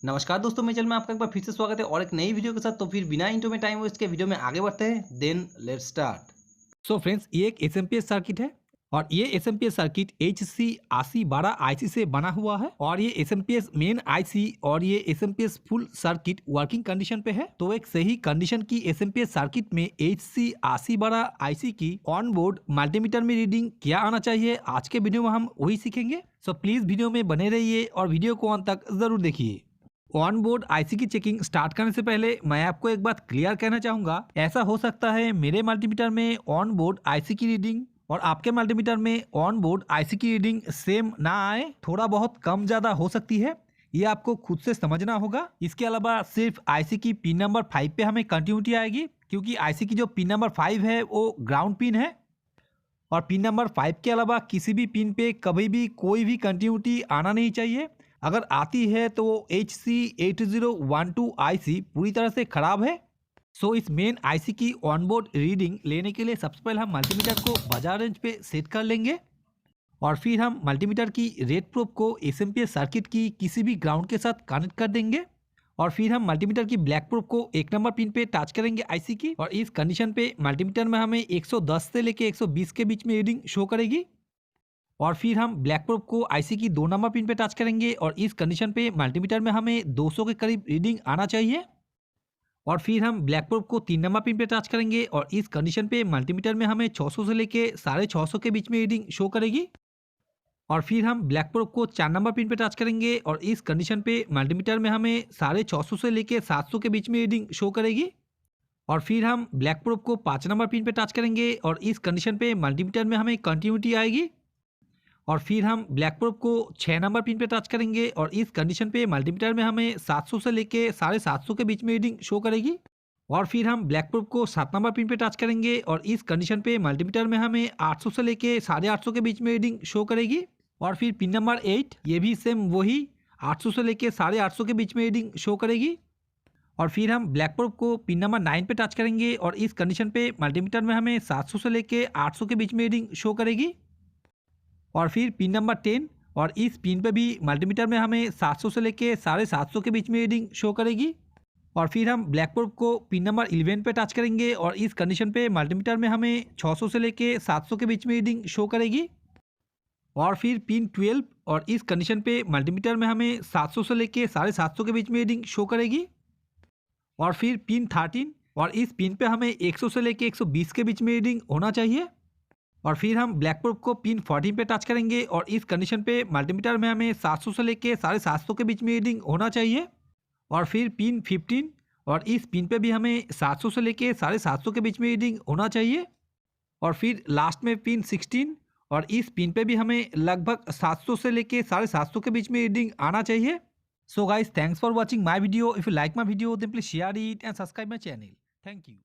नमस्कार दोस्तों, मेरे चैनल में आपका एक बार फिर से स्वागत है और एक नई वीडियो के साथ। तो फिर बिना इंट्रो में टाइम वेस्ट के वीडियो में आगे बढ़ते हैं। Then let's start. So friends, ये एक एसएमपीएस सर्किट है और ये एसएमपीएस सर्किट HC 8012 IC से बना हुआ है और ये एसएमपीएस मेन IC और ये SMPS full circuit working condition पे है। तो एक सही कंडीशन की एसएमपीएस सर्किट में HC 8012 IC की ऑन बोर्ड मल्टीमीटर में रीडिंग क्या आना चाहिए, आज के वीडियो में हम वही सीखेंगे। सो प्लीज वीडियो में बने रहिए और वीडियो को अंत तक जरूर देखिए। ऑन बोर्ड आईसी की चेकिंग स्टार्ट करने से पहले मैं आपको एक बात क्लियर कहना चाहूंगा। ऐसा हो सकता है मेरे मल्टीमीटर में ऑन बोर्ड आईसी की रीडिंग और आपके मल्टीमीटर में ऑन बोर्ड आईसी की रीडिंग सेम ना आए, थोड़ा बहुत कम ज्यादा हो सकती है। ये आपको खुद से समझना होगा। इसके अलावा सिर्फ आईसी की पिन नंबर 5 पे हमें कंटिन्यूटी आएगी, क्योंकि आईसी की जो पिन नंबर 5 है वो ग्राउंड पिन है और पिन नंबर 5 के अलावा किसी भी पिन पे कभी भी कोई भी कंटिन्यूटी आना नहीं चाहिए। अगर आती है तो HC 8012 IC पूरी तरह से खराब है। सो इस मेन IC की ऑनबोर्ड रीडिंग लेने के लिए सबसे पहले हम मल्टीमीटर को बाजार रेंज पे सेट कर लेंगे और फिर हम मल्टीमीटर की रेड प्रोब को एसएमपीएस सर्किट की किसी भी ग्राउंड के साथ कनेक्ट कर देंगे और फिर हम मल्टीमीटर की ब्लैक प्रोब को 1 नंबर पिन पे टच करेंगे आईसी की, और इस कंडीशन पे मल्टीमीटर में हमें 110 से लेके 120 के बीच में रीडिंग शो करेगी। और फिर हम ब्लैक प्रोब को आईसी की 2 नंबर पिन पे टच करेंगे और इस कंडीशन पे मल्टीमीटर में हमें 200 के करीब रीडिंग आना चाहिए। और फिर हम ब्लैक प्रोब को 3 नंबर पिन पे टच करेंगे और इस कंडीशन पे मल्टीमीटर में हमें 600 से लेके 650 के बीच में रीडिंग शो करेगी। और फिर हम ब्लैक प्रोब को 4 नंबर पिन पे टच करेंगे और इस कंडीशन पे मल्टीमीटर में हमें 650 से लेके 700 के बीच में रीडिंग शो करेगी। और फिर हम ब्लैक प्रोब को 5 नंबर पिन पे टच करेंगे और इस कंडीशन पे मल्टीमीटर में हमें कंटिन्यूटी आएगी। और फिर हम ब्लैक प्रोब को 6 नंबर पिन पे टच करेंगे और इस कंडीशन पे मल्टीमीटर में हमें 700 से लेके 750 के बीच में रीडिंग शो करेगी। और फिर हम ब्लैक प्रोब को 7 नंबर पिन पे टच करेंगे और इस कंडीशन पे मल्टीमीटर में हमें 800 से लेके 850 के बीच में रीडिंग शो करेगी। और फिर पिन नंबर 8, ये भी सेम वही 800 से लेके 850 के बीच में रीडिंग शो करेगी। और फिर हम ब्लैक प्रोब को पिन नंबर 9 पे टच करेंगे और इस कंडीशन पे मल्टीमीटर में हमें 700 से लेके 800 के बीच में रीडिंग शो करेगी। और फिर पिन नंबर 10, और इस पिन पे भी मल्टीमीटर में हमें 700 से लेके 750 के बीच में रीडिंग शो करेगी। और फिर हम ब्लैक प्रोब को पिन नंबर 11 पे टच करेंगे और इस कंडीशन पे मल्टीमीटर में हमें 600 से लेके 700 के बीच में रीडिंग शो करेगी। और फिर पिन 12, और इस कंडीशन पे मल्टीमीटर में हमें 700 से लेके 750 के बीच में रीडिंग शो करेगी। और फिर पिन 13, और इस पिन पे हमें 100 से लेके 120 के बीच में रीडिंग होना चाहिए। और फिर हम ब्लैक प्रोब को पिन 14 पे टच करेंगे और इस कंडीशन पे मल्टीमीटर में हमें 700 से लेके 750 के बीच में रीडिंग होना चाहिए। और फिर पिन 15, और इस पिन पे भी हमें 700 से लेके 750 के बीच में रीडिंग होना चाहिए। और फिर लास्ट में पिन 16, और इस पिन पे भी हमें लगभग 700 से लेके 750 के बीच में रीडिंग आना चाहिए। So guys, thanks for watching my video. If you like my video then please share it and subscribe my channel. Thank you.